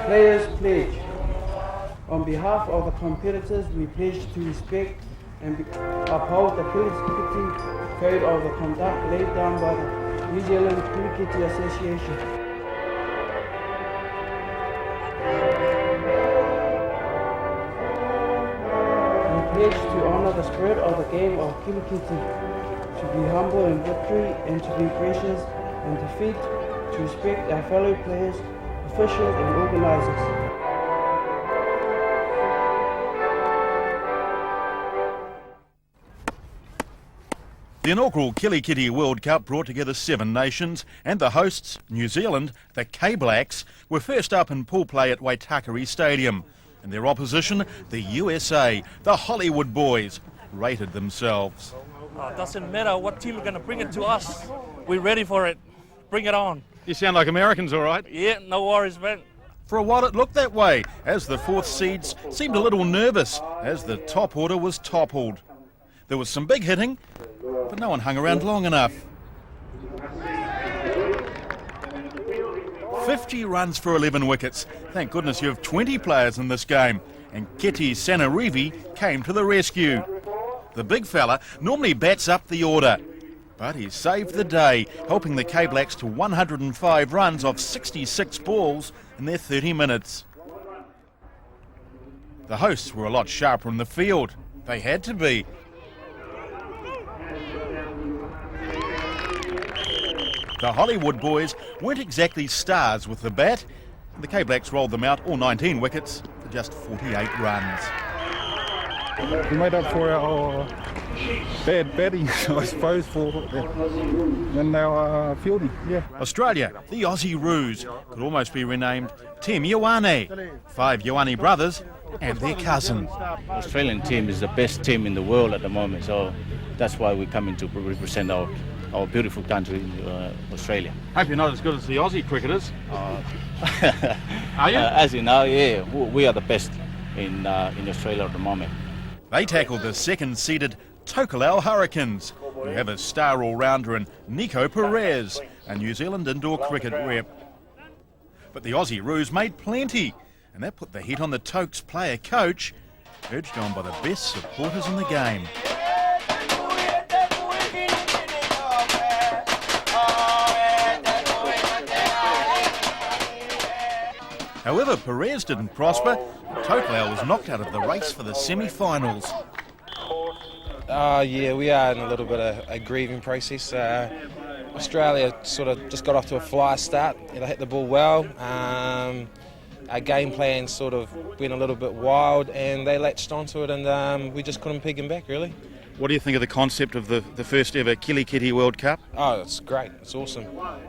Players pledge. On behalf of the competitors, we pledge to respect and uphold the Kilikiti Code of the Conduct laid down by the New Zealand Kilikiti Association. We pledge to honour the spirit of the game of Kilikiti, to be humble in victory and to be gracious in defeat, to respect our fellow players, officials and organisers. The inaugural Kilikiti World Cup brought together 7 nations, and the hosts, New Zealand, the KBlacks, were first up in pool play at Waitakere Stadium. And their opposition, the USA, the Hollywood boys, rated themselves. It doesn't matter what team are going to bring it to us. We're ready for it. Bring it on. You sound like Americans, all right? Yeah, no worries, man. For a while it looked that way, as the 4th seeds seemed a little nervous as the top order was toppled. There was some big hitting, but no one hung around long enough. 50 runs for 11 wickets. Thank goodness you have 20 players in this game. And Keti Sanarivi came to the rescue. The big fella normally bats up the order, but he saved the day, helping the KBlacks to 105 runs off 66 balls in their 30 minutes. The hosts were a lot sharper in the field. They had to be. The Hollywood boys weren't exactly stars with the bat. The KBlacks rolled them out, all 19 wickets, for just 48 runs. We made up for our bad batting, I suppose, and our fielding, yeah. Australia, the Aussie Roos, could almost be renamed Team Ioane. 5 Ioane brothers and their cousin. Australian team is the best team in the world at the moment, so that's why we're coming to represent our beautiful country, Australia. Hope you're not as good as the Aussie cricketers. Are you? As you know, yeah, we are the best in Australia at the moment. They tackled the 2nd-seeded Tokelau Hurricanes, who have a star all-rounder in Niue Perez, a New Zealand indoor cricket rep. But the Aussie Roos made plenty, and that put the heat on the Tokes player-coach, urged on by the best supporters in the game. However, Perez didn't prosper. Tokelau was knocked out of the race for the semi-finals. Yeah, we are in a little bit of a grieving process. Australia sort of just got off to a fly start. They hit the ball well. Our game plan sort of went a little bit wild, and they latched onto it, and we just couldn't peg them back, really. What do you think of the concept of the first ever Kilikiti World Cup? Oh, it's great. It's awesome.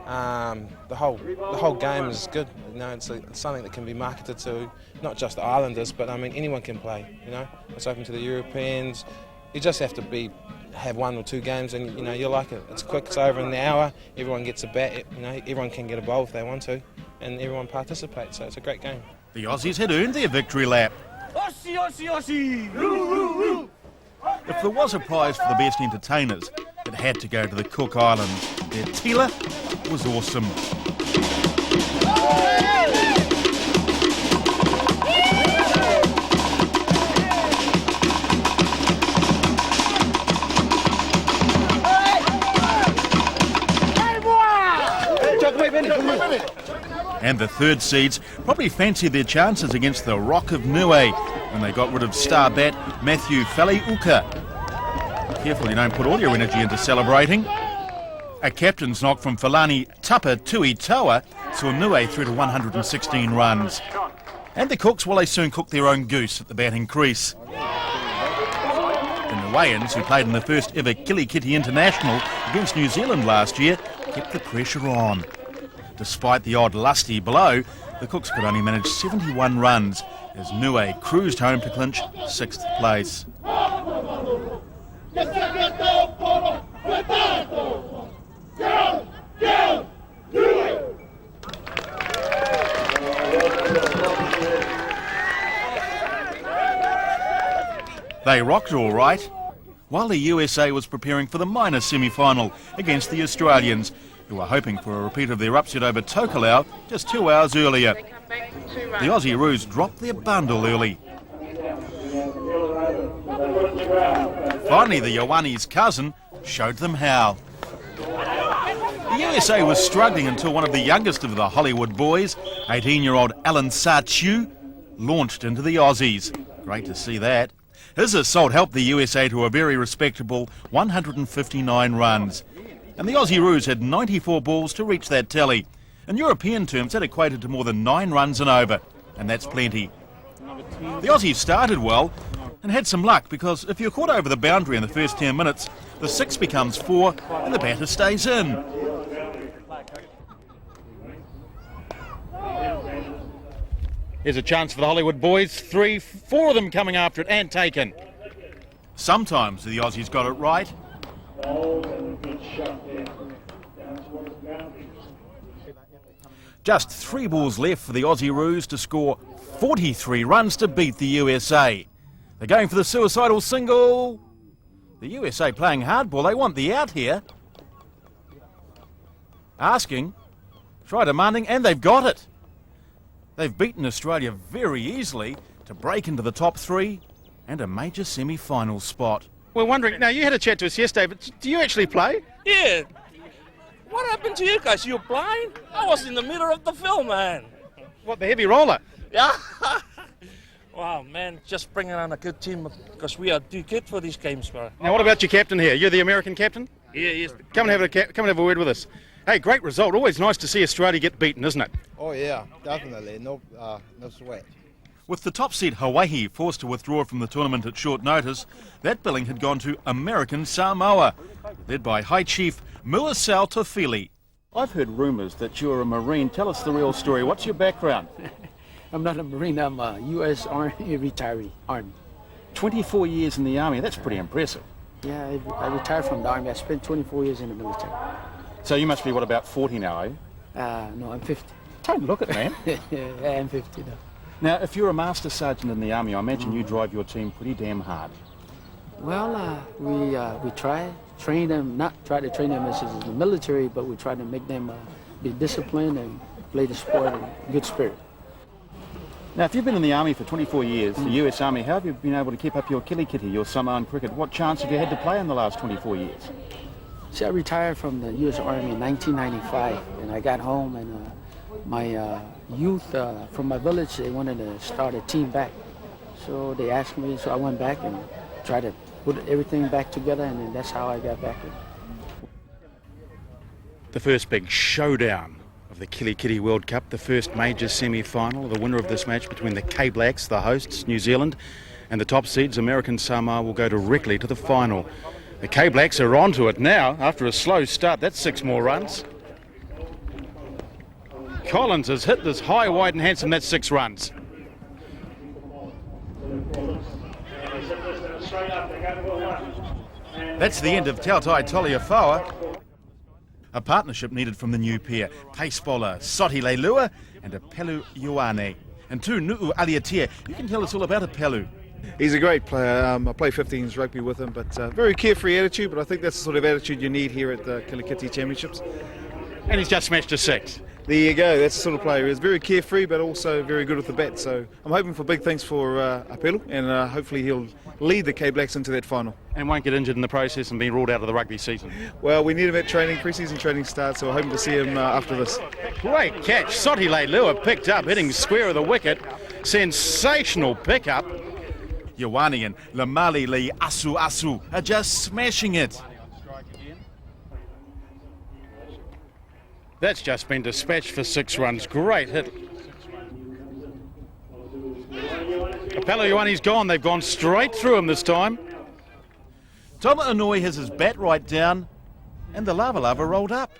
The whole game is good. You know, it's something that can be marketed to not just the Islanders, but I mean anyone can play. You know, it's open to the Europeans. You just have to have 1 or 2 games, and you know you like it. It's quick. It's over in an hour. Everyone gets a bat. You know, everyone can get a bowl if they want to, and everyone participates. So it's a great game. The Aussies had earned their victory lap. Aussie, Aussie, Aussie! Roo, roo, roo! If there was a prize for the best entertainers, it had to go to the Cook Islands. Their tila was awesome. And the 3rd seeds probably fancied their chances against the Rock of Niue when they got rid of star bat Matthew Faliuka. Careful you don't put all your energy into celebrating. A captain's knock from Falani Tapa Tui Toa saw Niue through to 116 runs. And the Cooks, well, they soon cooked their own goose at the batting crease. The Niueans, who played in the first ever Kilikiti International against New Zealand last year, kept the pressure on. Despite the odd lusty blow, the Cooks could only manage 71 runs as Niue cruised home to clinch 6th place. They rocked all right, while the USA was preparing for the minor semi-final against the Australians, who were hoping for a repeat of their upset over Tokelau just 2 hours earlier. The Aussie Roos dropped their bundle early. Finally, the Ioane's cousin showed them how. The USA was struggling until one of the youngest of the Hollywood boys, 18-year-old Alan Sa-Chiu, launched into the Aussies. Great to see that. His assault helped the USA to a very respectable 159 runs. And the Aussie Roos had 94 balls to reach that tally. In European terms, that equated to more than 9 runs and over, and that's plenty. The Aussies started well and had some luck, because if you're caught over the boundary in the first 10 minutes, the 6 becomes 4 and the batter stays in. Here's a chance for the Hollywood boys. 3, 4 of them coming after it and taken. Sometimes the Aussies got it right. Just 3 balls left for the Aussie Roos to score 43 runs to beat the USA. They're going for the suicidal single. The USA playing hardball. They want the out here. Asking, try demanding, and they've got it. They've beaten Australia very easily to break into the top 3 and a major semi-final spot. We're wondering, now you had a chat to us yesterday, but do you actually play? Yeah. What happened to you guys? You were blind? I was in the middle of the film, man. What, the heavy roller? Yeah. Wow, man, just bringing on a good team because we are too good for these games, bro. Now, what about your captain here? You're the American captain? Yeah, yes. Come and have a word with us. Hey, great result. Always nice to see Australia get beaten, isn't it? Oh yeah, definitely. No sweat. With the top seed Hawaii forced to withdraw from the tournament at short notice, that billing had gone to American Samoa, led by High Chief Muasau Tofili. I've heard rumours that you're a Marine. Tell us the real story. What's your background? I'm not a Marine, I'm a U.S. Army retiree, Army. 24 years in the Army, that's pretty impressive. Yeah, I retired from the Army. I spent 24 years in the military. So you must be, what, about 40 now, are you? No, I'm 50. Don't look it, man. Yeah, I'm 50 now. Now, if you're a Master Sergeant in the Army, I imagine you drive your team pretty damn hard. Well, we try to train them as in the military, but we try to make them be disciplined and play the sport in good spirit. Now, if you've been in the Army for 24 years, the US Army, how have you been able to keep up your Kilikiti, your Samoan cricket? What chance have you had to play in the last 24 years? See, I retired from the U.S. Army in 1995, and I got home, and my youth from my village, they wanted to start a team back. So they asked me, so I went back and tried to put everything back together, and then that's how I got back. The first big showdown of the Kilikiti World Cup, the first major semi-final. The winner of this match between the KBlacks, the hosts, New Zealand, and the top seeds, American Samoa, will go directly to the final. The KBlacks are onto it now after a slow start. That's 6 more runs. Collins has hit this high, wide and handsome. That's 6 runs. That's the end of Tautai Toliafoa. A partnership needed from the new pair, pace bowler Soti Leilua and a Pelu Ioane. And 2 Niue Aliatia. You can tell us all about a Pelu. He's a great player. I play 15s rugby with him, but very carefree attitude, but I think that's the sort of attitude you need here at the Kilikiti Championships. And he's just smashed a 6. There you go, that's the sort of player he is. Very carefree, but also very good with the bat. So I'm hoping for big things for Apelu, and hopefully he'll lead the KBlacks into that final. And won't get injured in the process and be ruled out of the rugby season. Well, we need him at training, pre-season training starts, so we're hoping to see him after this. Great catch. Soti Leilua picked up, hitting square of the wicket. Sensational pickup. Ioane and Lamali Li Asu are just smashing it. That's just been dispatched for 6 runs. Great hit. Apello Ioane's gone. They've gone straight through him this time. Toma Inaugural has his bat right down and the lava rolled up.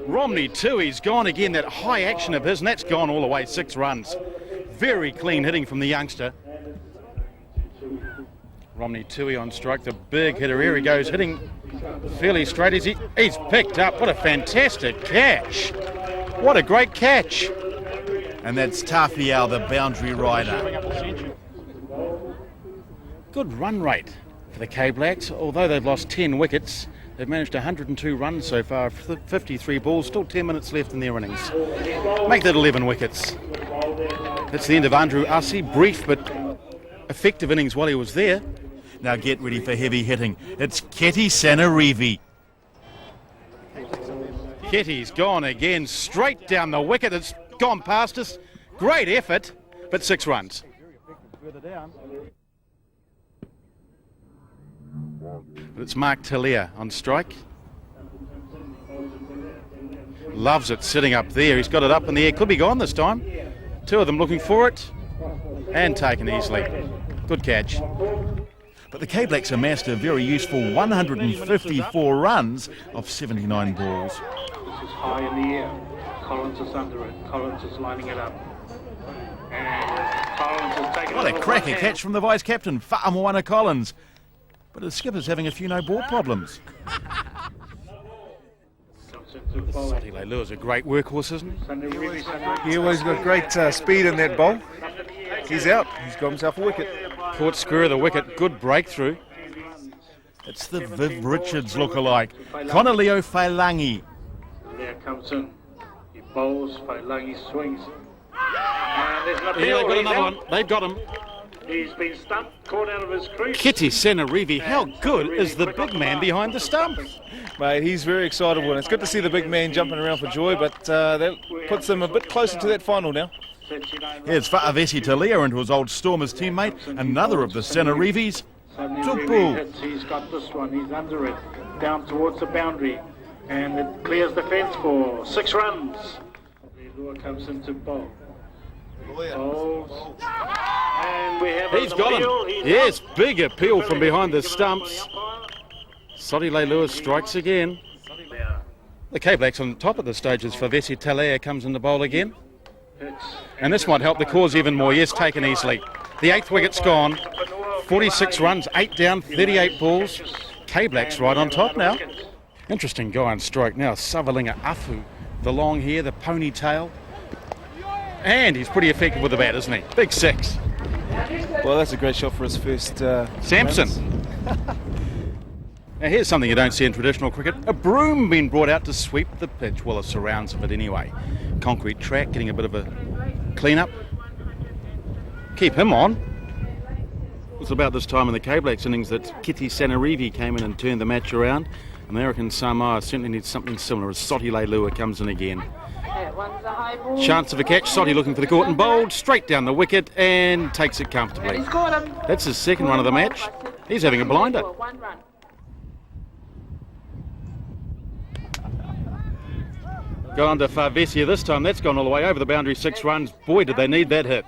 Romney too, he's gone again. That high action of his, and that's gone all the way. 6 runs. Very clean hitting from the youngster. Romney Tui on strike, the big hitter. Here he goes, hitting fairly straight. He's picked up. What a fantastic catch. What a great catch. And that's Tafiao, the boundary rider. Good run rate for the KBlacks. Although they've lost 10 wickets, they've managed 102 runs so far, 53 balls, still 10 minutes left in their innings. Make that 11 wickets. That's the end of Andrew Aussie. Brief but effective innings while he was there. Now get ready for heavy hitting. It's Keti Sanarivi. Ketty's gone again, straight down the wicket. It's gone past us. Great effort, but 6 runs. But it's Mark Talia on strike. Loves it sitting up there. He's got it up in the air. Could be gone this time. 2 of them looking for it and taken easily. Good catch. But the KBlacks amassed a very useful 154 runs of 79 balls. This is high in the air. Collins is under it. Collins is lining it up. And Collins has taken What a cracker catch from the vice-captain, Fa'amoana Collins. But the skipper's having a few no-ball problems. Sati Leilua's a great workhorse, isn't he? Yeah, well, he's got great speed in that bowl. He's out. He's got himself a wicket. Caught square of the wicket. Good breakthrough. It's the Viv Richards look-alike, Konoleo Failangi. There comes in. He bowls, Failangi swings. And there's an appeal. Yeah, they've got another one. They've got him. He's been stumped, caught out of his crease. Keti Sanarivi, how good is the big man behind the stump? Mate, he's very excitable, and it's good to see the big man jumping around for joy, but that puts them a bit closer to that final now. Here's Fa'avesi Talia into his old Stormers teammate, another of the Sanarivis, Tupu. He's got this one, he's under it, down towards the boundary, and it clears the fence for 6 runs. The lure comes into bowl. Bowls. And we have He's got him. Yes, big appeal from behind the stumps. Sati Leilua strikes again. The KBlacks on top of the stage as Fa'avesi Talia comes in the bowl again. And this might help the cause even more. Yes, taken easily. The 8th wicket's gone. 46 runs, 8 down, 38 balls. KBlacks right on top now. Interesting guy on strike now. Savalinga Afu. The long hair, the ponytail. And he's pretty effective with the bat, isn't he? Big 6. Well, that's a great shot for his first... Samson. Now here's something you don't see in traditional cricket. A broom being brought out to sweep the pitch. Well, the surrounds of it anyway. Concrete track, getting a bit of a clean-up. Keep him on. It was about this time in the KBlacks innings that Keti Sanarivi came in and turned the match around. American Samoa certainly needs something similar as Sati Leilua comes in again. Chance of a catch. Sati looking for the court and bowled straight down the wicket and takes it comfortably. That's his second run of the match. He's having a blinder. Gone to Fa'avesi this time. That's gone all the way over the boundary. 6 runs. Boy, did they need that hit.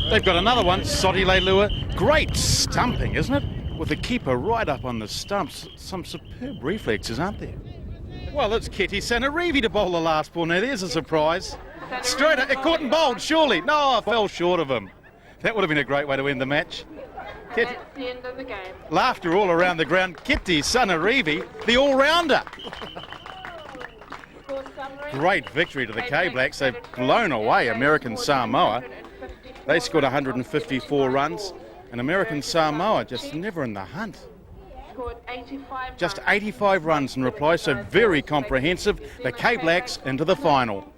They've got another one. Sati Leilua. Great stumping, isn't it? With the keeper right up on the stumps. Some superb reflexes, aren't there? Well, it's Keti Sanarivi to bowl the last ball. Now, there's a surprise. Straight up. It caught and bowled, surely. No, I fell short of him. That would have been a great way to end the match. That's the end of the game. Laughter all around the ground. Keti Sanarivi, the all-rounder. Great victory to the KBlacks. They've blown away American Samoa. They scored 154 runs. And American Samoa just never in the hunt. Just 85 runs in reply, so very comprehensive. The KBlacks into the final.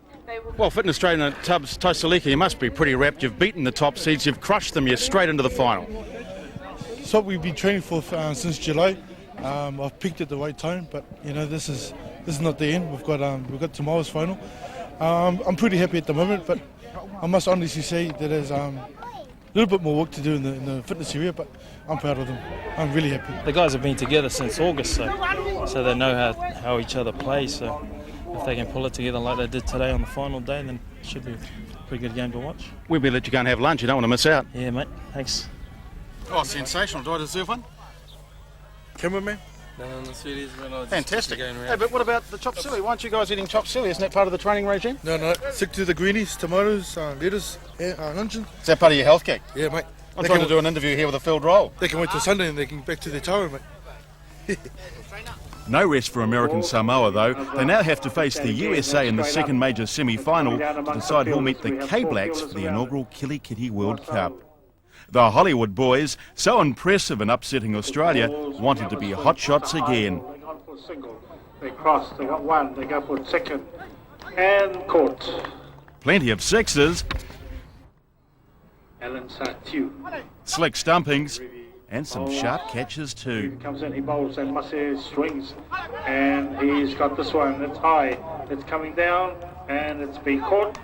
Well, fitness trainer Tubbs Tosalika, you must be pretty rapt. You've beaten the top seeds, you've crushed them, you're straight into the final. It's what we've been training for since July. I've picked at the right time, but you know this is not the end. We've got tomorrow's final. I'm pretty happy at the moment, but I must honestly say that there's a little bit more work to do in the fitness area, but I'm proud of them. I'm really happy. The guys have been together since August, so they know how each other plays. So if they can pull it together like they did today on the final day, then it should be a pretty good game to watch. We'll be let you go and have lunch. You don't want to miss out. Yeah, mate. Thanks. Oh, sensational. Do I deserve one? Cameraman? Down in the cities, man. I just Fantastic. going around. Hey, but what about the chop suey? Why aren't you guys eating chop suey? Isn't that part of the training regime? No, stick to the greenies, tomatoes, lettuce, luncheon. Is that part of your health kick? Yeah, mate. I'm trying to do an interview here with a filled roll. They can wait till Sunday and they can back to their tower, mate. No rest for American Samoa, though. They now have to face the USA in the second major semi-final to decide who'll meet the KBlacks for the inaugural Kilikiti World Cup. The Hollywood boys, so impressive in upsetting Australia, wanted to be hotshots again. They cross, they got one, they go for second, and caught. Plenty of sixes, Alan Satiu. slick stumpings, and some sharp catches too. Comes in, he bowls, and Massey swings, and he's got this one. It's high, it's coming down, and it's been caught.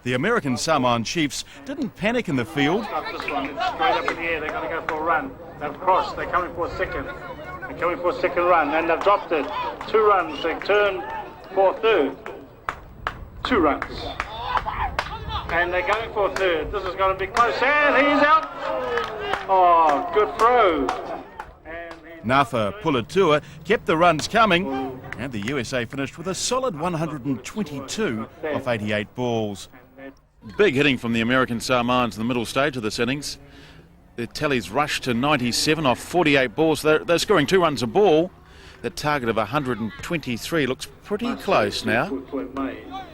The American Samoa Chiefs didn't panic in the field. Got this one. It's straight up in the air. They're going to go for a run. They've crossed. They're coming for a second. They're coming for a second run, and they've dropped it. 2 runs. They turn for a third. 2 runs. And they're going for a third. This is going to be close, and he's out. Oh, good throw. Nafa Pulatua kept the runs coming, and the USA finished with a solid 122 off 88 balls. Big hitting from the American Samoans in the middle stage of this innings. Their tallies rushed to 97 off 48 balls. They're scoring 2 runs a ball. The target of 123 looks pretty close now.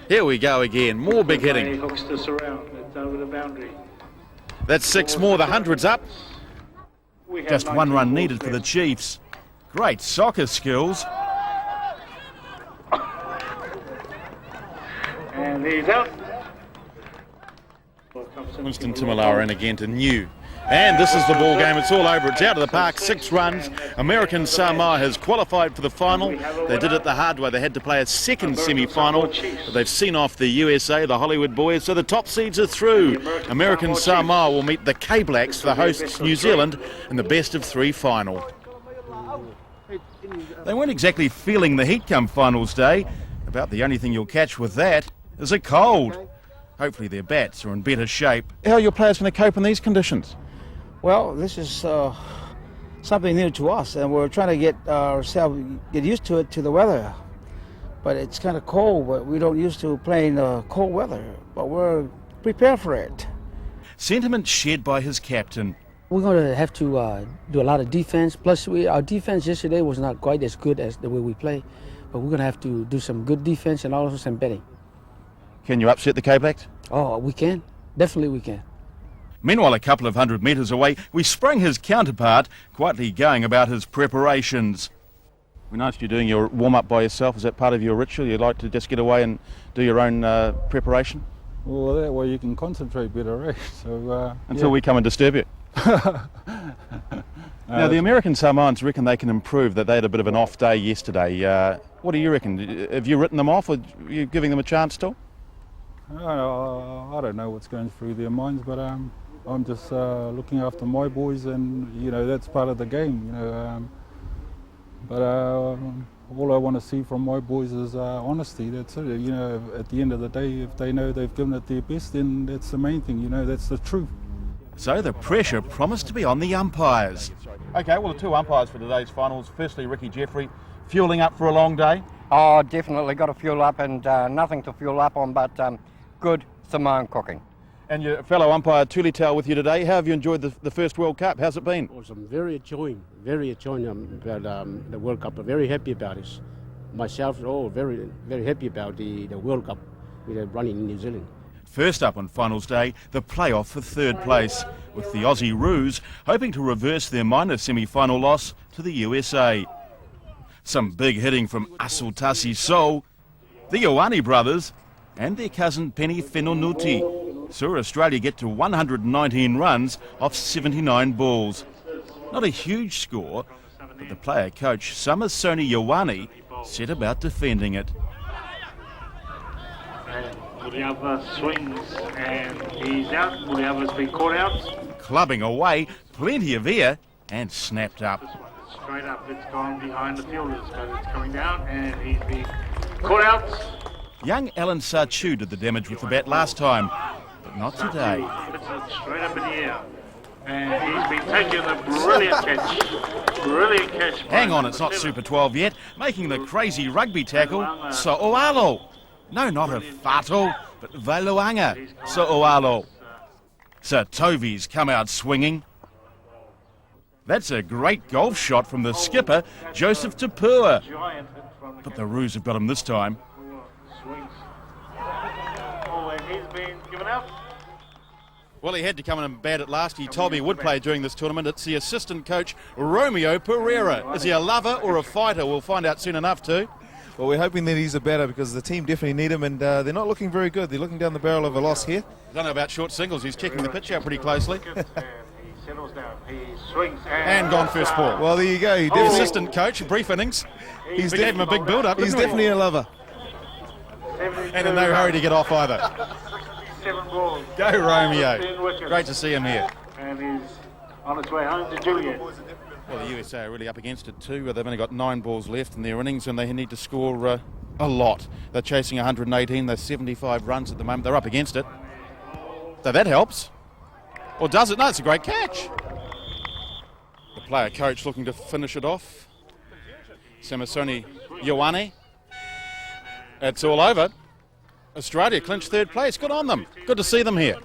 Here we go again, more big hitting. Hooks this around. It's over the boundary. That's 6 more, the 100's up. Just 1 run needed for the Chiefs. Great soccer skills. And he's out. Winston Timalawa in again to Niue. And this is the ball game. It's all over. It's out of the park. 6 runs. American Samoa has qualified for the final. They did it the hard way. They had to play a second semi-final. But they've seen off the USA, the Hollywood boys. So the top seeds are through. American Samoa will meet the KBlacks, the hosts New Zealand, in the best of 3 final. They weren't exactly feeling the heat come finals day. About the only thing you'll catch with that is a cold. Hopefully their bats are in better shape. How are your players going to cope in these conditions? Well, this is something new to us, and we're trying to get ourselves get used to it, to the weather. But it's kind of cold, but we don't used to playing cold weather. But we're prepared for it. Sentiment shared by his captain. We're going to have to do a lot of defense. Plus, our defense yesterday was not quite as good as the way we play. But we're going to have to do some good defense and also some betting. Can you upset the KBlacks? Oh, we can. Definitely we can. Meanwhile, a couple of 100 metres away, we sprung his counterpart, quietly going about his preparations. We noticed you're doing your warm-up by yourself. Is that part of your ritual? You'd like to just get away and do your own preparation? Well, that way you can concentrate better, eh? So, Until we come and disturb you. Now, the American Samoans reckon they can improve, that they had a bit of an off day yesterday. What do you reckon? Have you written them off, or are you giving them a chance still? I don't know what's going through their minds, but I'm just looking after my boys, and you know that's part of the game. You know, but all I want to see from my boys is honesty. That's it. You know, at the end of the day, if they know they've given it their best, then that's the main thing. You know, that's the truth. So the pressure promised to be on the umpires. Okay, well, the 2 umpires for today's finals. Firstly, Ricky Jeffrey, fuelling up for a long day. Oh, definitely got to fuel up, and nothing to fuel up on but good Samoan cooking. And your fellow umpire Tokelau with you today. How have you enjoyed the first World Cup? How's it been? Awesome, very enjoying about the World Cup. I'm very happy about it. Myself, very, very happy about the World Cup running in New Zealand. First up on finals day, the playoff for 3rd place, with the Aussie Roos hoping to reverse their minor semi-final loss to the USA. Some big hitting from Asutasi So, the Ioane brothers, and their cousin Penny Whenonuti saw Australia get to 119 runs off 79 balls. Not a huge score, but the player coach Samisoni Ioane set about defending it. Muliava swings, and he's out. Muliava's been caught out. Clubbing away, plenty of air, and snapped up. Straight up, it's gone behind the fielders, but it's coming down, and he's been caught out. Young Alan Satiu did the damage with the bat last time, but not today. Puts it straight up in the air. And he's been taking a brilliant catch. Brilliant catch. Hang on, it's not Super 12 yet. Making the crazy rugby tackle, So'oalo. No, not a Fato, but Valuanga So'oalo. Sir Tovi's come out swinging. That's a great golf shot from the skipper, Joseph Tapua. But the Roos have got him this time. Oh, and he's been given out. Well, he had to come in and bat at last. He told me he would play during this tournament. It's the assistant coach, Romeo Pereira. Is he a lover or a fighter? We'll find out soon enough too. Well, we're hoping that he's a batter because the team definitely need him, and they're not looking very good. They're looking down the barrel of a loss here. I don't know about short singles. He's checking the pitch out pretty closely. Settles down. He swings and gone first ball. Well, there you go. The assistant coach, brief innings. We gave him a big build-up. He's definitely a lover. And in no hurry to get off either. 7 balls. Go Romeo. Great to see him here. And he's on his way home to Juliet. Well, the USA are really up against it too. They've only got 9 balls left in their innings and they need to score a lot. They're chasing 118. They're 75 runs at the moment. They're up against it. So that helps. Or does it? No, it's a great catch. The player coach looking to finish it off. Samasoni Ioane. It's all over. Australia clinched 3rd place. Good on them. Good to see them here.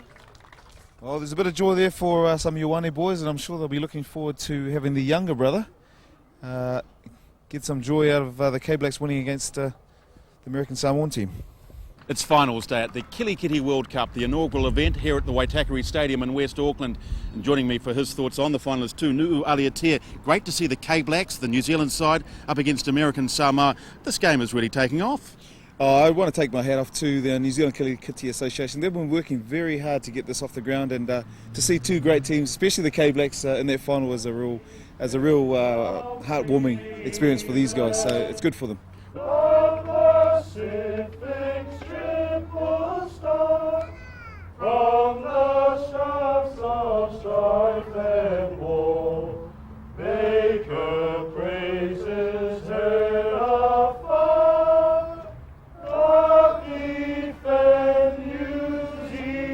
Well, there's a bit of joy there for some Ioane boys, and I'm sure they'll be looking forward to having the younger brother get some joy out of the KBlacks winning against the American Samoan team. It's finals day at the Kilikiti World Cup, the inaugural event here at the Waitakere Stadium in West Auckland. And joining me for his thoughts on the final is Niue Aliatea. Great to see the KBlacks, the New Zealand side, up against American Samoa. This game is really taking off. I want to take my hat off to the New Zealand Kilikiti Association. They've been working very hard to get this off the ground, and to see 2 great teams, especially the KBlacks, in their final was a real heartwarming experience for these guys. So it's good for them. From the shafts of strife and war, make her praises heard afar. God defend New Zealand.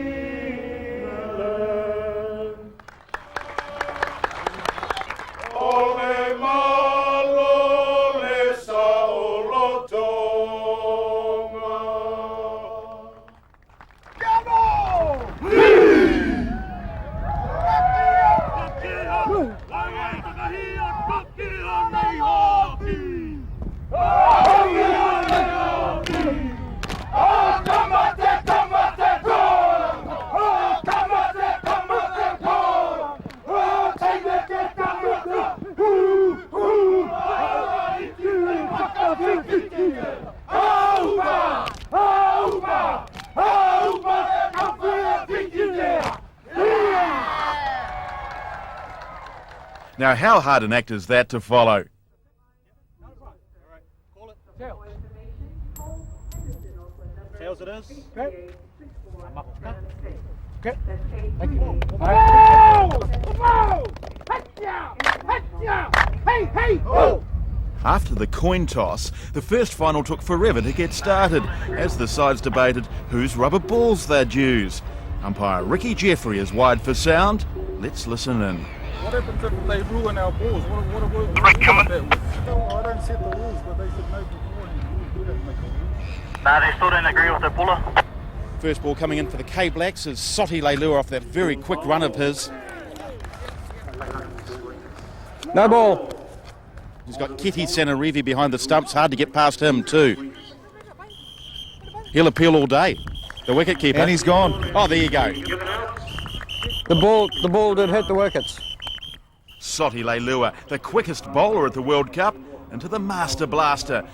Ole malo le saolotonga. Now, how hard an act is that to follow? Tails it is. Okay. Okay. Thank you. After the coin toss, the first final took forever to get started as the sides debated whose rubber balls they'd use. Umpire Ricky Jeffrey is wide for sound. Let's listen in. What happens if they ruin our balls? What I don't set the rules, but they should know beforehand. We don't make the rules. No, they still don't agree with the puller. First ball coming in for the KBlacks is Soti Leilua off that very quick run of his. No ball. He's got Keti Sanarivi behind the stumps. Hard to get past him too. He'll appeal all day. The wicket keeper. And he's gone. Oh, there you go. The ball did hit the wickets. Soti Leilua, the quickest bowler at the World Cup, into the Master Blaster.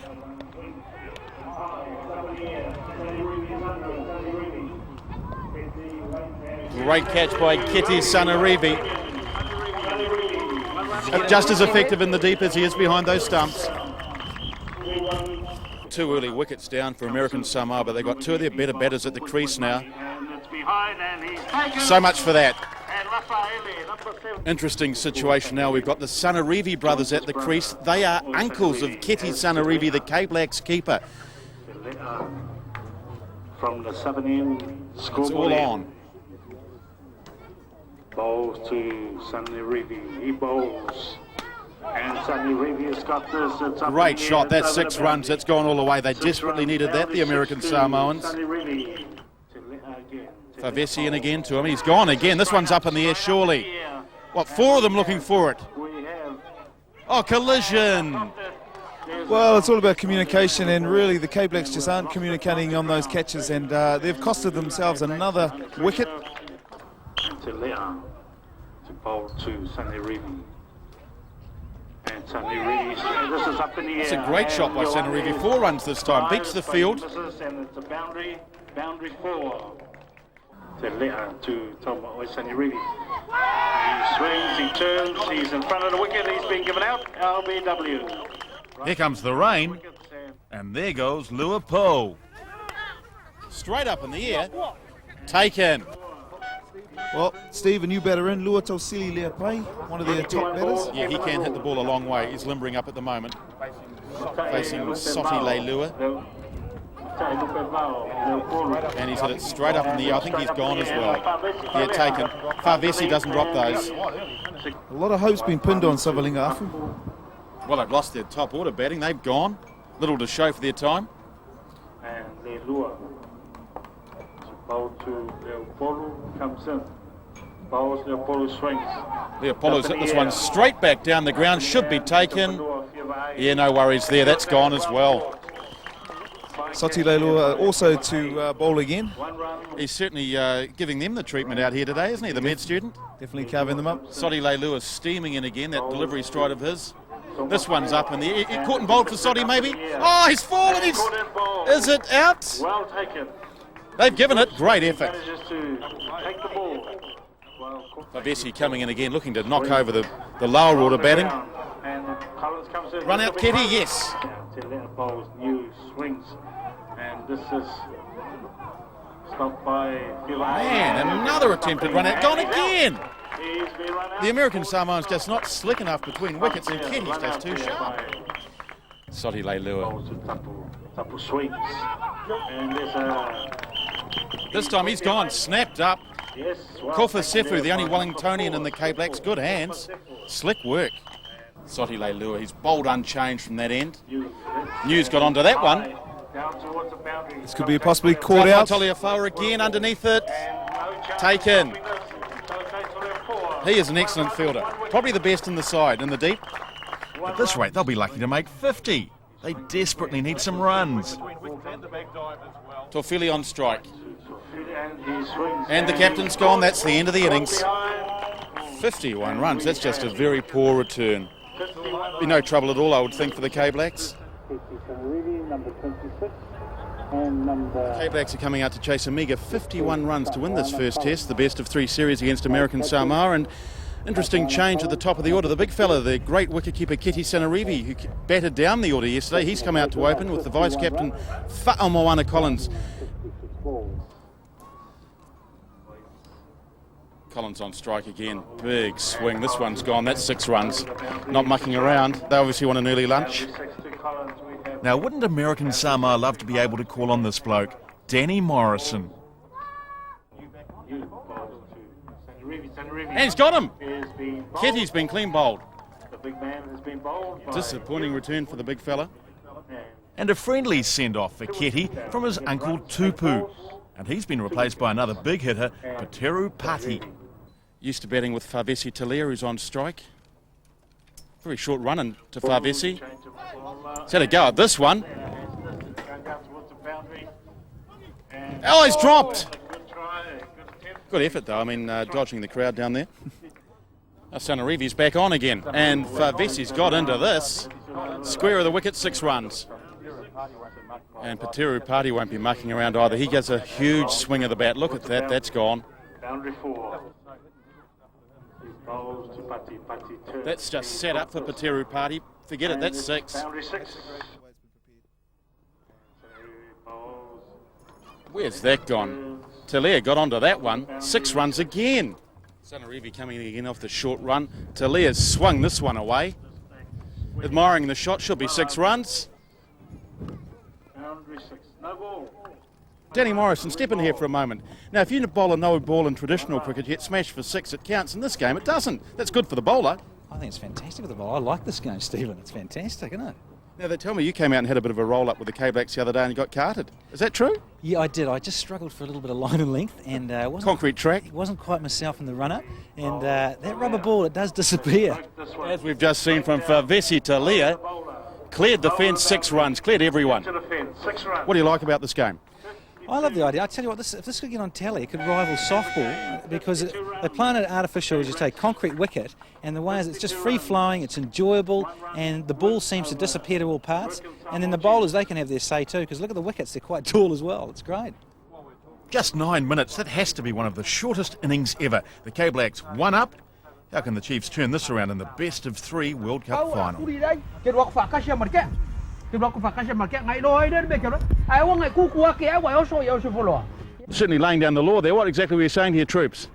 Great catch by Keti Sanarivi. Just as effective in the deep as he is behind those stumps. 2 early wickets down for American Samoa, but they've got 2 of their better batters at the crease now. So much for that. Interesting situation now. We've got the Sanarivi brothers at the crease. They are uncles of Keti Sanarivi, the KBlacks keeper. From the 7 end It's all on. Bowls to Sunny Reevy. He bowls. And Sunny Reevy has got this. It's up Great in the shot, air. that's It's over 6 the runs, that's gone all the way. They 6 desperately runs. needed that, the American 6-2. Samoans. Sunny Reevy. Again. Favesi in again to him, he's gone again. This one's up in the air, surely. What, 4 of them looking for it? Oh, collision! Well, it's all about communication, and really the KBlacks just aren't communicating on those catches, and they've costed themselves another wicket. To Lea. To bowl to Sunny Reevy. And Sunny Reevy, this is up in the air. It's a great shot by Sanarivi. 4 runs this time, beats the field. And it's a boundary 4. To Lea to Tomo Sunny Reevy. He swings, he turns, he's in front of the wicket, he's been given out. LBW. Here comes the rain, and there goes Niue. Straight up in the air, taken. Well, Steve, a new batter in, Luatosili Leapai, one of their top batters. Yeah, he can hit the ball a long way. He's limbering up at the moment, facing Soti Leilua. And he's hit it straight up in the air. I think he's gone as well. Yeah, taken. Favesi doesn't drop those. A lot of hope's been pinned on Savalinga Afu. Well, they've lost their top order batting. They've gone. Little to show for their time. And Leilua. Bowl to Leopolo, comes in. Bowls, Leopolo swings. Leopolo's hit this one straight back down the ground. Should be taken. Yeah, no worries there. That's gone as well. Soti Leilua also to bowl again. He's certainly giving them the treatment out here today, isn't he, the med student? Definitely carving them up. Soti Leilua steaming in again, that delivery stride of his. This one's up in the air. He caught and bowled for Soti, maybe. Oh, he's fallen. Is it out? Well taken. They've given it. Great effort. Manages to take the ball. Favesi coming in again, looking to knock over the lower order batting. And Collins comes in. Run out, Kitty, yes. Bowls, Niue swings. And this is stopped by Man, another attempted run out. Gone again. The American Samoans just not slick enough between wickets, and Kitty's just too sharp. Soti Leilua. Tapu swings. And there's a... This time he's gone, snapped up. Yes, well, Kofa Sefu, the only Wellingtonian in the KBlacks. Good hands. Slick work. Soti Leilua, he's bowled unchanged from that end. Niue's got onto that one. This could be possibly caught out. Toliafoa again underneath it. Taken. He is an excellent fielder. Probably the best in the side, in the deep. At this rate, they'll be lucky to make 50. They desperately need some runs. Tofili on strike. And the captain's gone. That's the end of the innings. 51 runs. That's just a very poor return. Be no trouble at all, I would think, for the KBlacks. KBlacks are coming out to chase a meagre 51 runs to win this first test, the best of 3 series against American Samoa. And interesting change at the top of the order. The big fella, the great wicketkeeper Kitty Sanarivi, who batted down the order yesterday, he's come out to open with the vice-captain Fa'amoana Collins. Collins on strike again. Big swing. This one's gone. That's 6 runs. Not mucking around. They obviously want an early lunch. Now, wouldn't American Samoa love to be able to call on this bloke, Danny Morrison? And he's got him. Kitty's been clean bowled. Disappointing return for the big fella. And a friendly send-off for Kitty from his uncle Tupu. And he's been replaced by another big hitter, Pateru Pati. Used to batting with Favesi Talia, who's on strike. Very short run into Favesi. He's had a go at this one. Oh, he's dropped. Good effort, though. I mean, dodging the crowd down there. Sanarivi's back on again. And Favesi's got into this. Square of the wicket, 6 runs. And Pateru Pati won't be mucking around either. He gets a huge swing of the bat. Look at that, that's gone. That's just set up for Pateru Pati. Forget it, that's 6. Where's that gone? Talia got onto that one. 6 runs again. Sanarivi coming again off the short run. Talia's swung this one away. Admiring the shot, should be 6 runs. Danny Morrison, step in here for a moment. Now, if you bowl a no ball in traditional cricket, you get smashed for 6, it counts. In this game, it doesn't. That's good for the bowler. I think it's fantastic for the bowler. I like this game, Stephen. It's fantastic, isn't it? Now, they tell me you came out and had a bit of a roll-up with the KBlacks the other day and you got carted. Is that true? Yeah, I did. I just struggled for a little bit of line and length, and concrete track. Wasn't quite myself in the run-up, and that rubber ball, it does disappear. As we've just seen from Favesi Talia, cleared the fence, 6 runs, cleared everyone. What do you like about this game? I love the idea. I tell you what, if this could get on tally, it could rival softball, because they planted artificial, as you say, concrete wicket, and the way is it's just free-flowing, it's enjoyable, and the ball seems to disappear to all parts, and then the bowlers, they can have their say too, because look at the wickets, they're quite tall as well. It's great. Just 9 minutes. That has to be one of the shortest innings ever. The KBlacks 1 up. How can the Chiefs turn this around in the best of 3 World Cup final? Certainly laying down the law there. What exactly were you saying to your troops?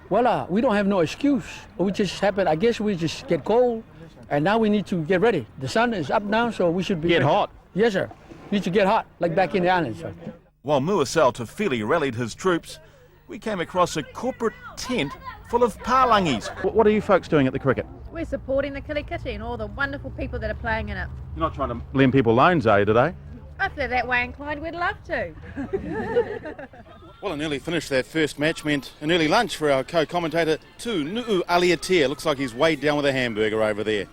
Well, we don't have no excuse. We just happen, I guess we just get cold, and now we need to get ready. The sun is up now, so we should be Get ready. hot? Yes, sir. Need to get hot, like back in the islands. Sir. While Muasal Tafili rallied his troops, we came across a corporate tent full of palangis. What are you folks doing at the cricket? We're supporting the Kilikiti and all the wonderful people that are playing in it. You're not trying to lend people loans, are you, today? If they're that way inclined, we'd love to. Well, an early finish that first match meant an early lunch for our co-commentator, too. Niue Aliatir looks like he's weighed down with a hamburger over there.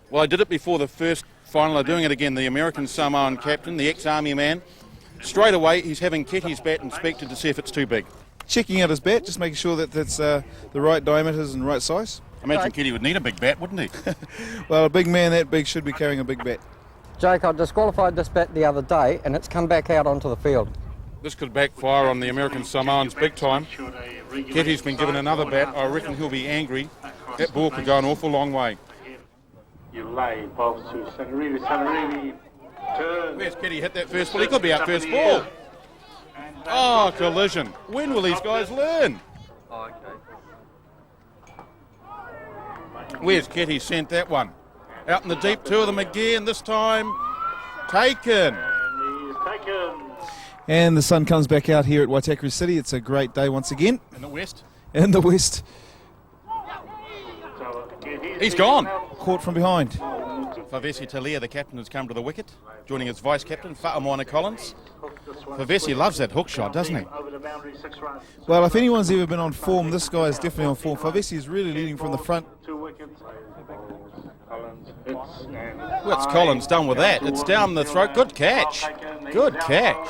Well, I did it before the first final. I'm doing it again. The American Samoan captain, the ex-army man. Straight away, he's having Keti's bat inspected to see if it's too big. Checking out his bat, just making sure that that's the right diameters and right size. I imagine Keti would need a big bat, wouldn't he? Well, a big man that big should be carrying a big bat. Jake, I disqualified this bat the other day, and it's come back out onto the field. This could backfire on the American Samoans big time. Keti's been given another bat. I reckon he'll be angry. That ball could go an awful long way. You lay balls to Sanarivi. Turn. Where's Keti hit that first ball? He could be out first ball. Oh, collision. When will these guys learn? Where's Keti sent that one? Out in the deep, 2 of them again, this time taken. And the sun comes back out here at Waitakere City. It's a great day once again. In the west. In the west. He's gone. Caught from behind. Favesi Talia, the captain, has come to the wicket, joining his vice-captain, Fa'amoana Collins. Favesi loves that hook shot, doesn't he? Well, if anyone's ever been on form, this guy is definitely on form. Favesi is really leading from the front. What's Collins done with that? It's down the throat. Good catch. Good catch.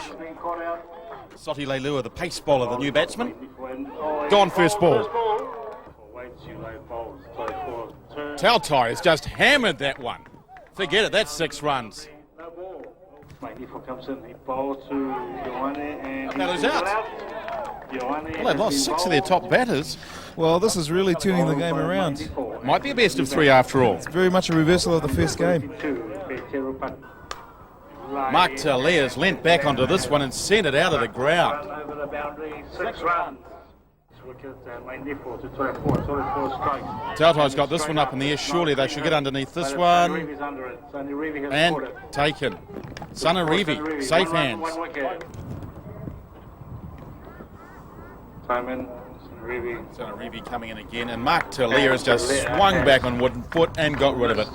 Soti Leilua, the pace bowler, the new batsman. Gone first ball. Tautai has just hammered that one. Forget it, that's 6 runs. That is out. Well, they've lost 6 of their top batters. Well, this is really turning the game around. Might be a best of 3 after all. It's very much a reversal of the first game. Mark Talia's leant back onto this one and sent it out of the ground. Over the boundary, 6 runs. Tautai's got this one up in the air. Surely they should get underneath this one. And taken. Sanarivi, safe hands. Sanarivi coming in again, and Mark Talia has just swung back on wooden foot and got rid of it.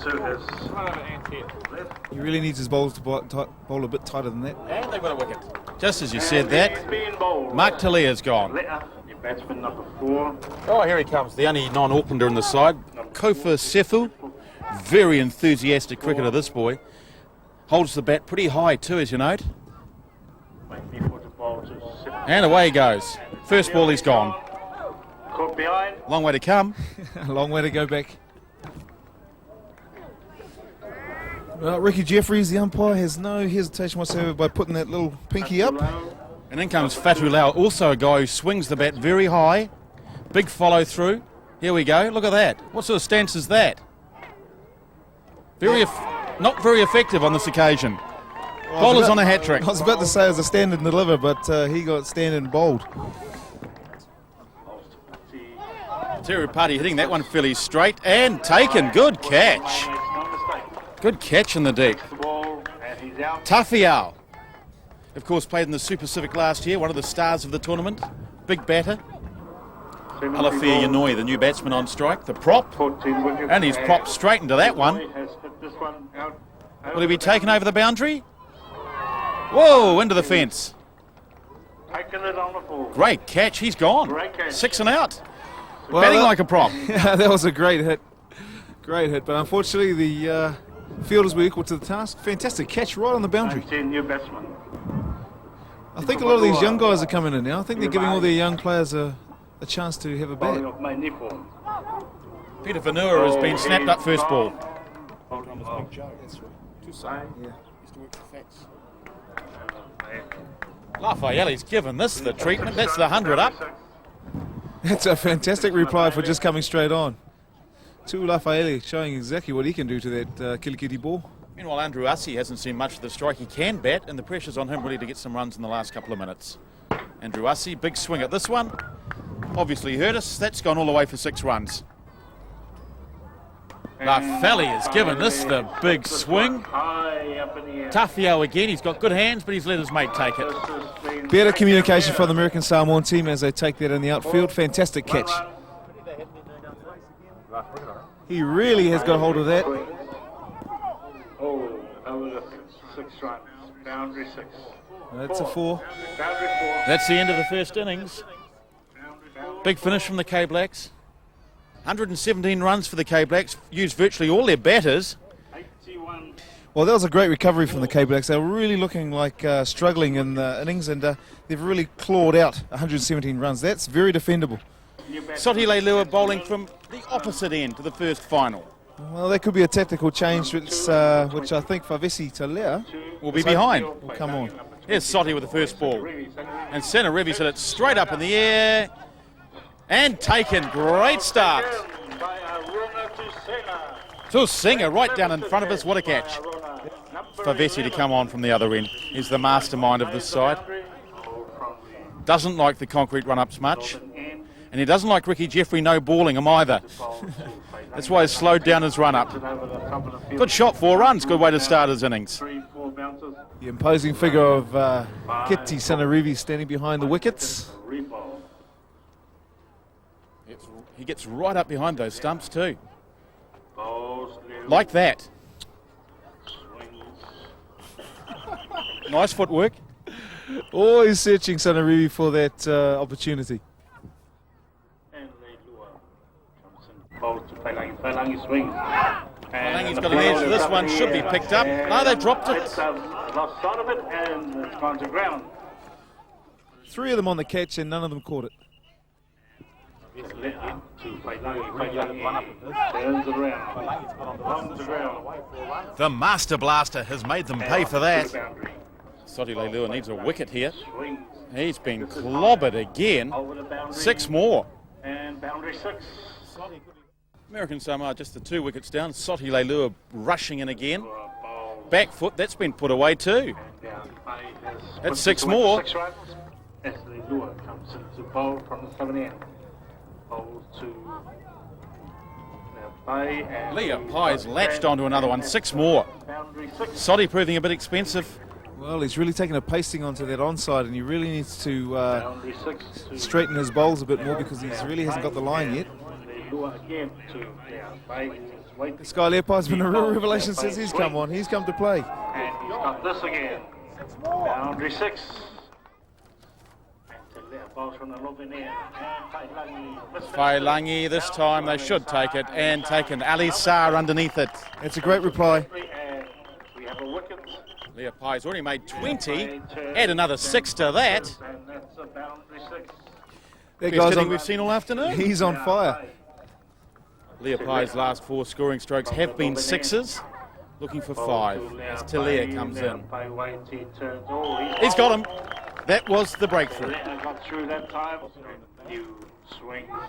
He really needs his bowls to bowl a bit tighter than that. And they've got a wicket. Just as you said that, Mark Talia's gone. Batsman number 4. Oh, here he comes, the only non-Aucklander in the side. Kofa Sefu, very enthusiastic cricketer, this boy. Holds the bat pretty high too, as you note. And away he goes. First ball, he's gone. Caught behind. Long way to come. A long way to go back. Well, Ricky Jeffries, the umpire, has no hesitation whatsoever by putting that little pinky up. And then comes Fatulau, also a guy who swings the bat very high. Big follow through. Here we go. Look at that. What sort of stance is that? Not very effective on this occasion. Bowler's on a hat trick. I was about to say it was a stand and deliver, but he got stand and bowled. Terupati hitting that one fairly straight and taken. Good catch. Good catch in the deep. Tafiao. Of course, played in the Super Civic last year, one of the stars of the tournament. Big batter. Alafia Niue, the new batsman on strike, the prop. And he's propped straight into that one. Will he be taken over the boundary? Whoa, into the fence. Great catch, he's gone. 6 and out. Well, Batting like a prop. Yeah, that was a great hit. Great hit, but unfortunately the fielders were equal to the task. Fantastic catch right on the boundary. I think a lot of these young guys are coming in now. I think they're giving all their young players a chance to have a bat. Peter Vanua has been snapped up first ball. Lafayelle's given this the treatment. That's the 100 up. That's a fantastic reply for just coming straight on. Lafayette showing exactly what he can do to that Kilikiti ball. Meanwhile, Andrew Aussie hasn't seen much of the strike. He can bat, and the pressure's on him really to get some runs in the last couple of minutes. Andrew Aussie, big swing at this one. Obviously hurt us. That's gone all the way for 6 runs. Lafayette has given this the big swing. Tafio again. He's got good hands, but he's let his mate take it. Better communication from the American Samoan team as they take that in the outfield. Fantastic catch. He really has got hold of that. Oh, that was a 6 runs. Boundary 6. That's a 4. That's the end of the first innings. Big finish from the KBlacks. 117 runs for the KBlacks. Used virtually all their batters. Well, that was a great recovery from the KBlacks. They were really looking like struggling in the innings, and they've really clawed out 117 runs. That's very defendable. Soti Leilua bowling from the opposite end to the first final. Well, that could be a tactical change, which I think Favesi Talea will be behind. Will come on. Here's Soti with the first ball. And Sena Revi's hit it straight up in the air. And taken. Great start. To Singer right down in front of us. What a catch. Favesi to come on from the other end. He's the mastermind of this side. Doesn't like the concrete run-ups much. And he doesn't like Ricky Jeffrey no balling him either. That's why he's slowed down his run-up. Good shot, 4 runs. Good way to start his innings. The imposing figure of Kiti Sanarivi standing behind the wickets. He gets right up behind those stumps too. Like that. Nice footwork. Always searching Sanarivi for that opportunity. Pailangi's got an edge to this one, should be picked up. No, they dropped it. Lost sight of it and it's gone to ground. 3 of them on the catch and none of them caught it. Turns it around. The Master Blaster has made them pay for that. Soti Leilua needs a wicket here. He's been clobbered again. 6 more. And boundary 6. American Samoa just the 2 wickets down. Soti Leilua rushing in again. Back foot, that's been put away too. That's 6 more. 6 runs. As Leilua comes into bowl from the 7 end. Bowl to Leah Pye's latched onto another one. 6 more. Soti proving a bit expensive. Well, he's really taken a pasting onto that onside, and he really needs to straighten his bowls a bit more because he really hasn't got the line yet. This guy Leopold's been a real revelation since he's come on. He's come to play. And he's got this again. Boundary 6. Pailangi this time, they should take it, and taken Ali Sarr underneath it. It's a great reply. We have a wicket. Leah Pye's already made 20. Add another 6 to that. And that's a boundary 6. That Best guy's hitting on, we've seen all afternoon. He's on fire. Leah Pye's last 4 scoring strokes have been 6s. Looking for 5 as Talia comes in. He's got him. That was the breakthrough. Got through that time.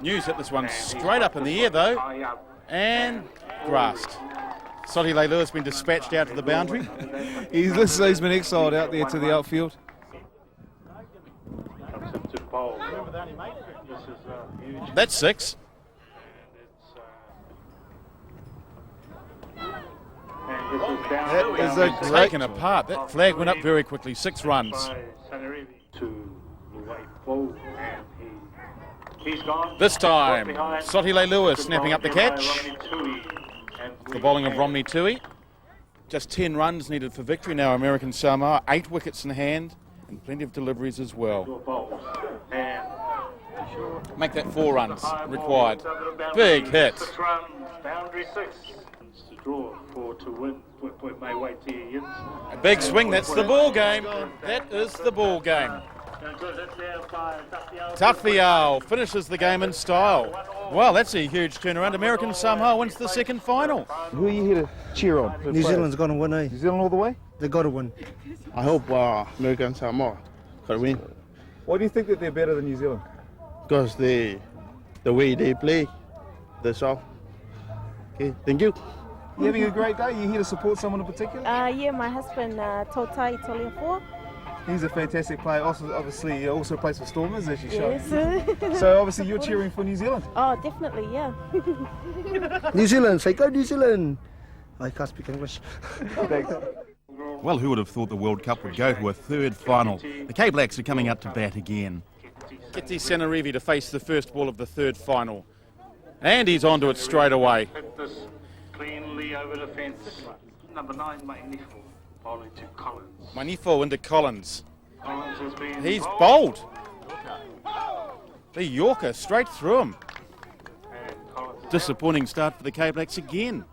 News hit this one straight up in the air though, and grasped. Soti Leilua has been dispatched out to the boundary. He's been exiled out there to the outfield. That's 6. And That is a great taken apart. That flag went up very quickly. 6 runs. This time, Sotile Lewis snapping up the catch. The bowling of Romney Tui. Just 10 runs needed for victory now. American Samoa, 8 wickets in hand and plenty of deliveries as well. Make that 4 runs required. Big hit. A big swing, that's the ball game. That is the ball game. Tokelau finishes the game in style. Well, that's a huge turnaround. American Samoa wins the second final. Who are you here to cheer on? New Zealand's going to win, eh? New Zealand all the way? They've got to win. I hope American Samoa can win. Why do you think that they're better than New Zealand? Because the way they play, that's all. Okay, thank you. You having a great day? You here to support someone in particular? Yeah, my husband, Tokelau. He's a fantastic player. Also, obviously, he also plays for Stormers, as you showed. Yes. So, obviously, you're cheering for New Zealand. Oh, definitely, yeah. New Zealand, say go New Zealand. I can't speak English. Well, who would have thought the World Cup would go to a third final? The KBlacks are coming up to bat again. Kiti Senarivi to face the first ball of the third final. And he's onto it straight away. Hit this cleanly over the fence. Number 9, Manifo, bowling to Collins. Manifo into Collins. Collins has been He's bowled. The Yorker straight through him. Disappointing start for the KBlacks again.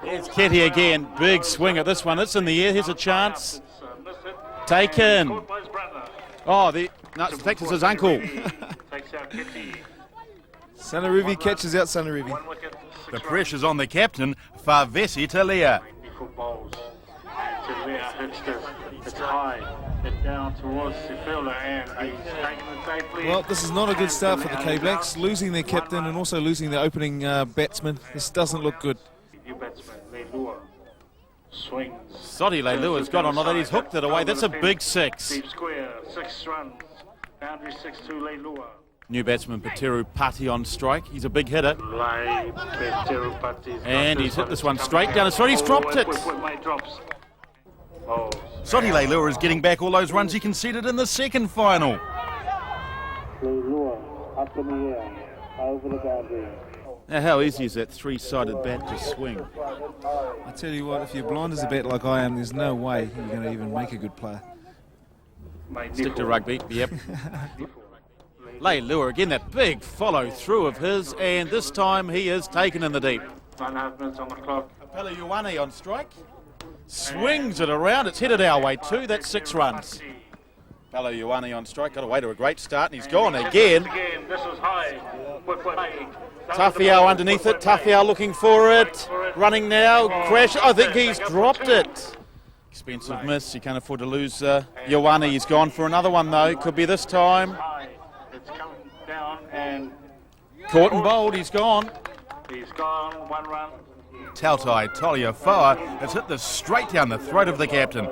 Here's Kitty again. Big swing at this one. It's in the air. Here's a chance. Taken. Oh, no, in fact, it's his ankle. Senarivi catches out Senarivi. The pressure's on the captain, Favesi Talia. It's high. It's down towards the fielder and he's taking it safely. Well, this is not a good start for the KBlacks, losing their captain and also losing their opening batsman. This doesn't look good. New batsman, Leilua, swings. Sotile Lewis got on that. He's hooked it away. That's a big 6. Deep square, 6 runs. Boundary 6 to Leilua. New batsman Pateru Pati on strike. He's a big hitter. And he's hit this one straight down his throat. He's dropped it. Sotile Lewis is getting back all those runs he conceded in the second final. Leilua up in the air, over the boundary. Now, how easy is that 3-sided bat to swing? I tell you what, if you're blind as a bat like I am, there's no way you're going to even make a good player. Stick to rugby, yep. Leilua again, that big follow through of his, and this time he is taken in the deep. 1.5 minutes on the clock. Apella Ioane on strike. Swings it around, it's headed our way too, that's 6 runs. Apella Ioane on strike, got away to a great start, and he's gone again. This is high. Tokelau underneath it, Tokelau looking for it, running now, crash, I think he's dropped it. Expensive miss, he can't afford to lose Ioane, he's gone for another one though, could be this time. It's coming down and Caught and bowled, he's gone. He's gone, 1 run. Tautai Toliafoa has hit this straight down the throat of the captain.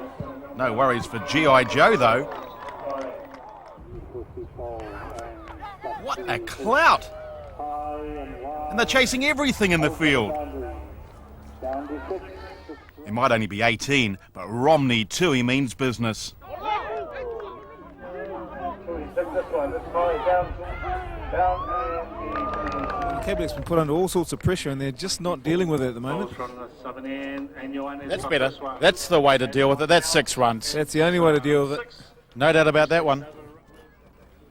No worries for G.I. Joe though. What a clout! And they're chasing everything in the field. It might only be 18, but Romney Tui means business. KBlacks been put under all sorts of pressure and they're just not dealing with it at the moment. That's better. That's the way to deal with it. That's 6 runs. That's the only way to deal with it. No doubt about that one.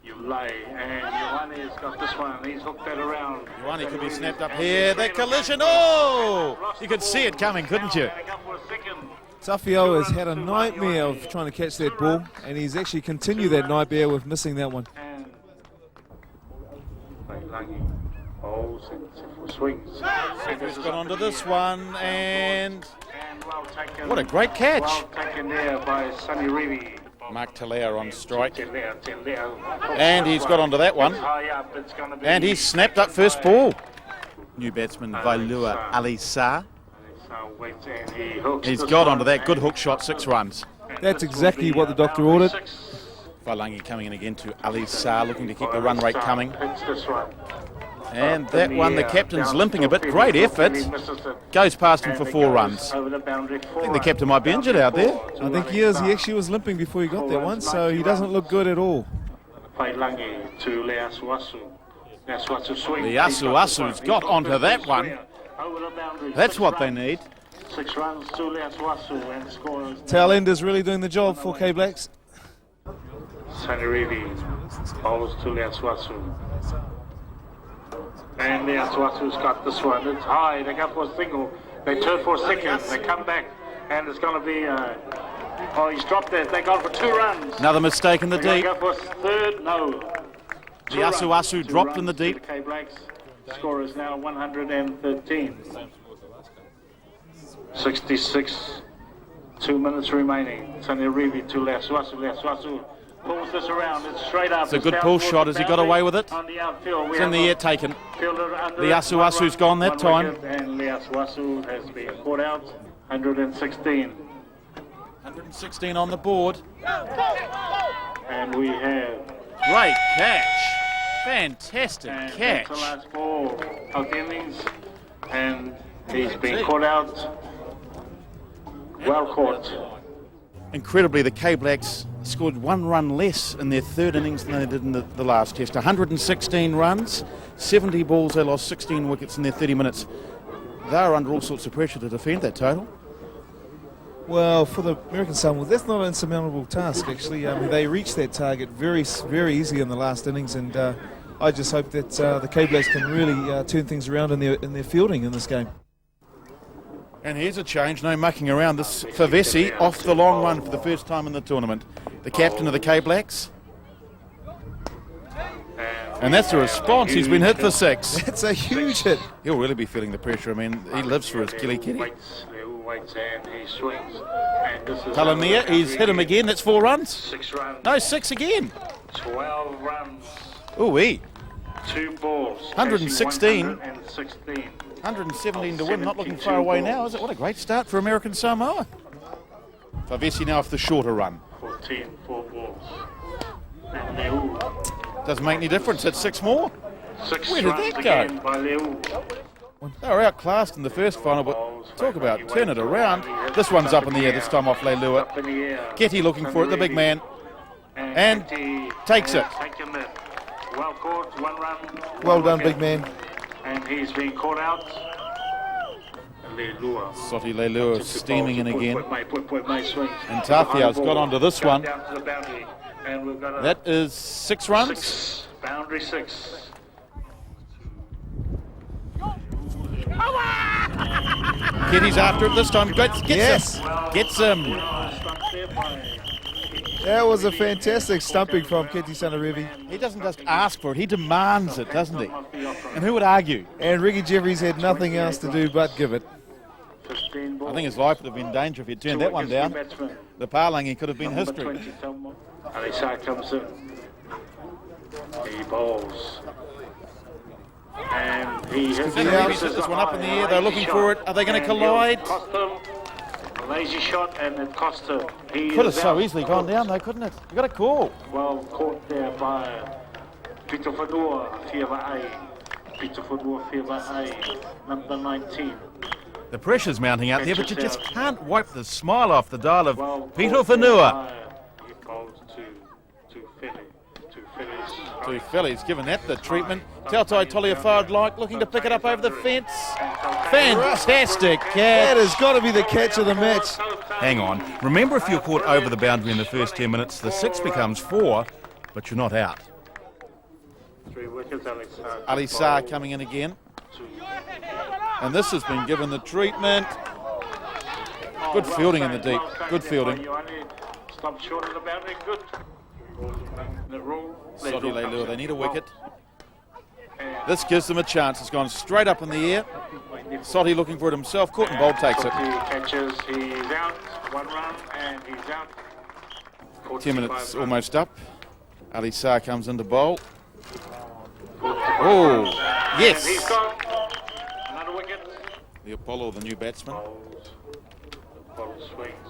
You lay, and Ioane's got this one. He's hooked that around. Ioane could be snapped up here. That collision, oh! You could see it coming, couldn't you? Tokelau has had a nightmare of trying to catch that ball, and he's actually continued that nightmare with missing that one. Swings. He's got onto this one, and what a great catch. Well taken there by Senarivi. Mark Talia on strike. And he's got onto that one. And he's snapped up first ball. New batsman Vailua Alisa. He's got onto that. Good hook shot, 6 runs. That's exactly what the doctor ordered. Wailangi coming in again to Alisa, looking to keep the run rate coming. And that one, the captain's limping a bit. Great effort. Goes past him for 4 runs. I think the captain might be injured out there. I think he is. He actually was limping before he got that one, so he doesn't look good at all. The Asuasu's got onto that one. That's what they need. 6 runs to Leasuasu and scores. Tail enders really doing the job for KBlacks. Sanirivi bowls to Leasuasu. And Leasuasu's got this one. It's high. They go for a single. They turn for a second. They come back. And it's going to be... oh, he's dropped it. They go for 2 runs. Another mistake in the deep. Go for a third. No. The Asuasu dropped in the deep. The KBlacks score is now 113. 66. 2 minutes remaining. Sanirivi to Leasuasu. Leasuasu pulls this around. It's straight up. It's a good pull shot. Has he got away with it? It's in the air taken. The Asuasu's gone that time. And Leasuasu has been caught out. 116. 116 on the board. And we have... Great catch. Fantastic catch. That's the last ball of the innings. And he's been caught out. Well caught. Incredibly, the KBlacks scored 1 run less in their 3rd innings than they did in the last test. 116 runs, 70 balls. They lost 16 wickets in their 30 minutes. They are under all sorts of pressure to defend that total. Well, for the American Samoa, that's not an insurmountable task, actually. They reached that target very, very easily in the last innings, and I just hope that the KBlacks can really turn things around in their fielding in this game. And here's a change, no mucking around. This Favesi off the long run for the first time in the tournament. The captain of the KBlacks. And that's the response. He's been hit for 6. That's a huge hit. He'll really be feeling the pressure. I mean, he lives for his Kilikiti. Talamia, he's hit him again. That's 4 runs. 6 runs. No, 6 again. 12 runs. Ooh-wee. 2 balls. 116. 116. 117 to win. Not looking far away now, is it? What a great start for American Samoa. Favesi now off the shorter run. 14, 4 balls. Doesn't make any difference. It's 6 more. 6 Where did runs that again go? by Leo. They were outclassed in the first final, but talk about turn it around. This one's up in the air, this time off Leilua. Getty looking for it, the big man. And takes it. Well caught, 1 run. Well done, big man. And he's been caught out. Leilua. Soti Leilua steaming in again. And Tafia's got onto this one. That is 6 runs. 6. Boundary 6. Getty's after it this time. Gets him. That was a fantastic stumping from Keti Sanarivi. He doesn't just ask for it, he demands it, doesn't he? And who would argue? And Ricky Jeffries had nothing else to do but give it. I think his life would have been in danger if he'd turned that one down. The Palangi could have been history. Alisa comes in. He bowls. And he hits this one up in the air. They're looking for it. Are they going to collide? Lazy shot, and it cost him. Could have so easily gone down though, couldn't it? You got a call. Well caught there by Peter Fadua, Fiava. Peter Fadua, Fiava, number 19. The pressure's mounting out there, but you just can't wipe the smile off the dial of Peter Fanua. He bowls to Philly. To Philly's given that the treatment. Tautai Toliafard looking to pick it up over the fence. Fantastic catch. That has got to be the catch of the match. Hang on. Remember, if you're caught over the boundary in the first 10 minutes, the 6 becomes 4, but you're not out. 3 wickets, Alisa coming in again. And this has been given the treatment. Good fielding in the deep. Good fielding. Stop short of the boundary. Good. Soti Leilua, they need a wicket. This gives them a chance. It's gone straight up in the air. Soti looking for it himself. Caught and Bold takes it. He catches, he's out. 1 run and he's out. 10 minutes almost up. Alisa comes into bowl. Oh, yes. He's gone. Another wicket. The Apollo, the new batsman.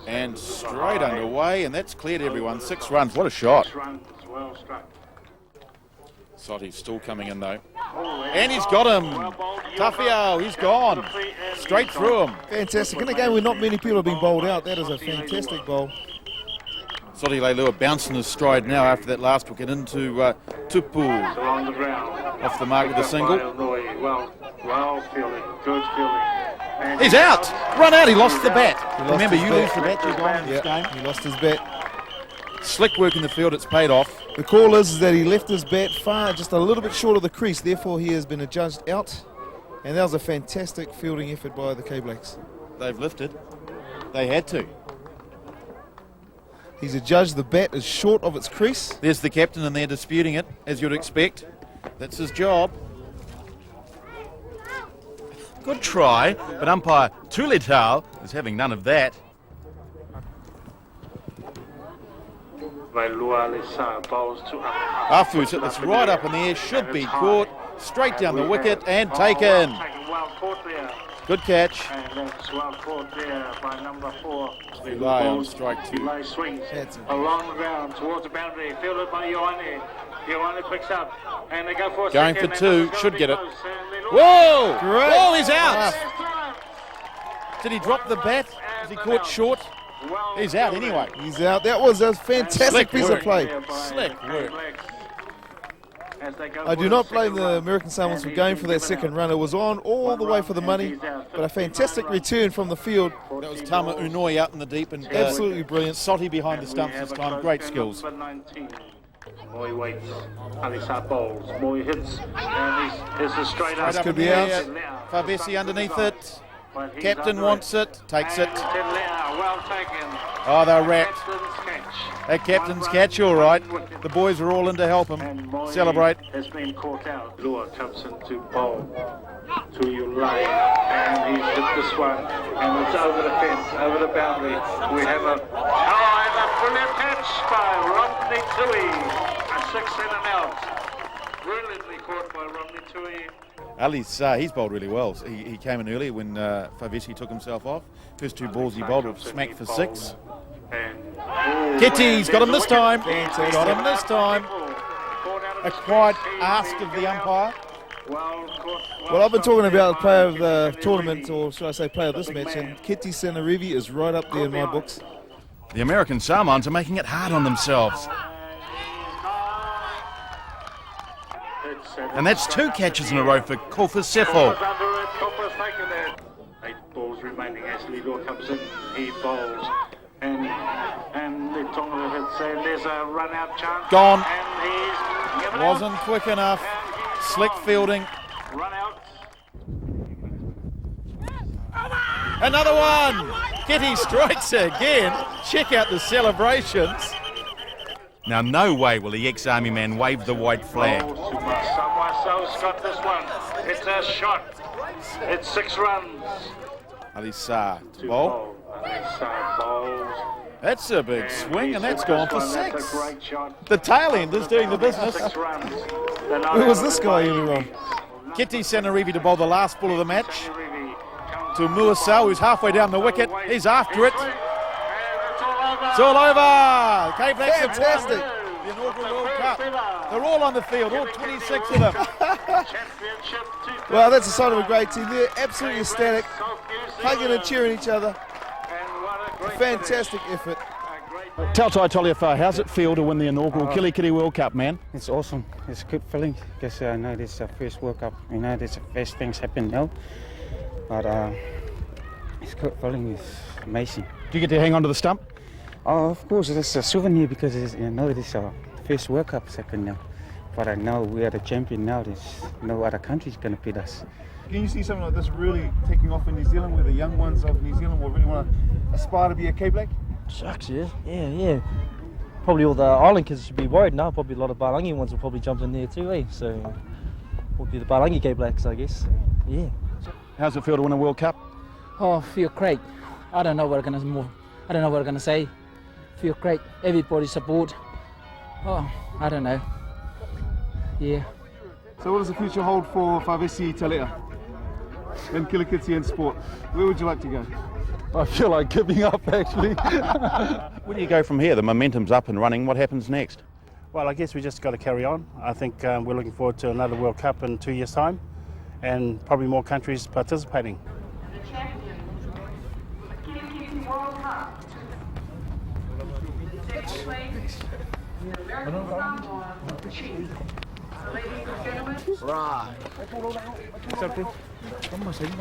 And straight underway, and that's cleared everyone. 6 runs. What a shot. 6 runs, well struck. Sotti's still coming in though. And he's got him. Tafio, he's gone. Straight through him. Fantastic. In a game where not many people have been bowled out, that is a fantastic bowl. Sotti Leilua bouncing his stride now after that last wicket into Tupu. Off the mark with a single. Well fielding, good fielding. He's out. Run out. He lost the bat. Remember, you lose the bat, you're gone in this game. He lost his bat. Slick work in the field, it's paid off. The call is that he left his bat far, just a little bit short of the crease, therefore he has been adjudged out. And that was a fantastic fielding effort by the KBlacks. They've lifted. They had to. He's adjudged the bat is short of its crease. There's the captain and they're disputing it, as you'd expect. That's his job. Good try, but umpire Tuletau is having none of that. Afterwards, hit this right up in the air, should be caught, straight down the wicket and taken. Good catch. And that's well caught there by number 4. Lay on strike 2. Lay swings along the ground towards the boundary, fielded by Ioane. Ioane picks up, and they go for a Going second. for 2, should get it. Whoa! Great. Oh, he's out! Did he drop the bat? Is he caught short? He's out anyway. He's out. That was a fantastic Slick piece work. of play. Slick work. I do not blame the American Samoans for going for that second run. It was on all the way for the money, but a fantastic return from the field. That was Tama Unoi out in the deep and Absolutely brilliant. Sotti behind the stumps this time. Great skills. Moy waits, Alisa bowls, Moy hits, and he's a straight up. This could be out. Favesi underneath it. Captain wants it, takes it. Well taken. Oh, they're wrapped. A captain's catch, all right. The boys are all in to help him celebrate. Has been caught out. Lua comes into bowl to Ulay, and he's hit this one, and it's over the fence, over the boundary. We have a brilliant catch by Romney Tui. A 6 in and out. Brilliantly caught by Romney Tui. Ali's, he's bowled really well. He came in early when Favesi took himself off. First 2 balls he bowled were smacked for 6. Kitty's got him this time. Got him this time. A quiet ask of the umpire. Well, I've been talking about the player of the tournament, or should I say player of this match, and Kitty Senarivi is right up there in my books. The American Samoans are making it hard on themselves. And that's 2 catches in a row for Kofa Sefo. 8 balls remaining. Ashley Law comes in. He bowls. And the Tonga hits. And there's a run out chance. Gone. And he's given Wasn't quick enough. Slick fielding. Run out. Another one. Kitty strikes again. Check out the celebrations. Now, no way will the ex-Army man wave the white flag. Samoa's got this one. It's a shot. It's 6 runs. Alisa to bowl. Alisa bowls. That's a big swing, and that's gone for 6. That's a great shot. The tail end is doing the business. 6 runs. Who was this guy earlier on? Kitty Senarivi to bowl the last ball of the match. To Muasau, who's halfway down the wicket. He's after it. It's all over. KBlacks have won the inaugural World Cup. They're all on the field, all 26 of them. Well, that's a sign of a great team. They're absolutely ecstatic, hugging and cheering each other. A fantastic effort. Tautai Toliafa, how's it feel to win the inaugural Kilikiti World Cup, man? It's awesome. It's a good feeling because I know this is the first World Cup. You know, there's the best things happen now. But it's good feeling. It's amazing. Do you get to hang on to the stump? Oh, of course, it's a souvenir because it's, you know, this is our first World Cup happened now. But I know we are the champion now. There's no other country going to beat us. Can you see something like this really taking off in New Zealand, where the young ones of New Zealand will really want to aspire to be a KBlack? Shucks, yeah. Probably all the island kids should be worried now. Probably a lot of Balangi ones will probably jump in there too, eh? So we'll be the Balangi KBlacks, I guess. Yeah. How's it feel to win a World Cup? Oh, feel great. I don't know what I'm gonna say. Feel great. Everybody's aboard. Oh, I don't know. Yeah. So what does the future hold for Favesi Talea and Kilikiti and sport? Where would you like to go? I feel like giving up, actually. Where do you go from here? The momentum's up and running. What happens next? Well, I guess we just got to carry on. I think we're looking forward to another World Cup in 2 years' time, and probably more countries participating. The champion, Kilikiti World Cup. Second place, the American Samoa Chiefs. Ladies and gentlemen. Right.